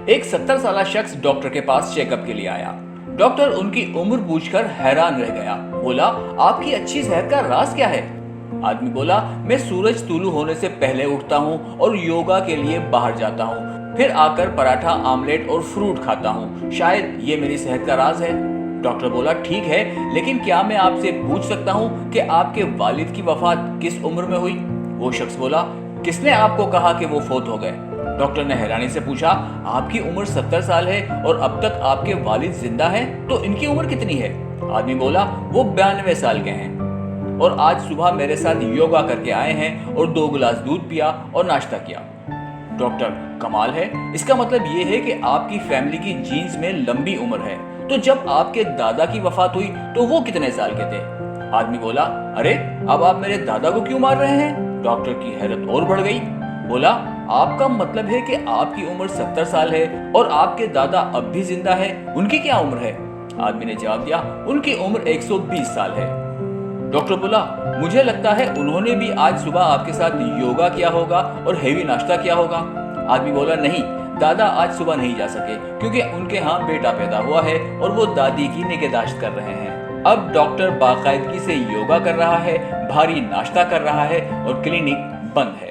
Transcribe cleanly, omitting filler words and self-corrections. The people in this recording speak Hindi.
एक 70 साल शख्स डॉक्टर के पास चेकअप के लिए आया। डॉक्टर उनकी उम्र पूछकर हैरान रह गया। बोला, आपकी अच्छी सेहत का राज क्या है? आदमी बोला, मैं सूरज तुलू होने से पहले उठता हूँ और योगा के लिए बाहर जाता हूँ, फिर आकर पराठा, आमलेट और फ्रूट खाता हूँ। शायद ये मेरी सेहत का राज है। डॉक्टर बोला, ठीक है, लेकिन क्या मैं आपसे पूछ सकता हूँ कि आपके वालिद की वफात किस उम्र में हुई? वो शख्स बोला, किसने आपको कहा कि वो फोत हो गए? डॉक्टर ने हैरानी से पूछा, आपकी उम्र 70 साल है और अब तक आपके वालिद जिंदा हैं, तो इनकी उम्र कितनी है? आदमी बोला, वो 92 साल के हैं और आज सुबह मेरे साथ योगा करके आए हैं और 2 गिलास दूध पिया और नाश्ता किया। डॉक्टर, कमाल है, इसका मतलब ये है कि आपकी फैमिली की जीन्स में लंबी उम्र है। तो जब आपके दादा की वफात हुई तो वो कितने साल के थे? आदमी बोला, अरे अब आप मेरे दादा को क्यों मार रहे हैं? डॉक्टर की हैरत और बढ़ गई। बोला, आपका मतलब है कि आपकी उम्र 70 साल है और आपके दादा अब भी जिंदा है, उनकी क्या उम्र है? आदमी ने जवाब दिया, उनकी उम्र 120 साल है। डॉक्टर बोला, मुझे लगता है उन्होंने भी आज सुबह आपके साथ योगा किया होगा और हेवी नाश्ता किया होगा। आदमी बोला, नहीं, दादा आज सुबह नहीं जा सके क्योंकि उनके यहाँ बेटा पैदा हुआ है और वो दादी की निगहदाश्त कर रहे हैं। अब डॉक्टर बाकायदगी से योगा कर रहा है, भारी नाश्ता कर रहा है और क्लिनिक बंद है।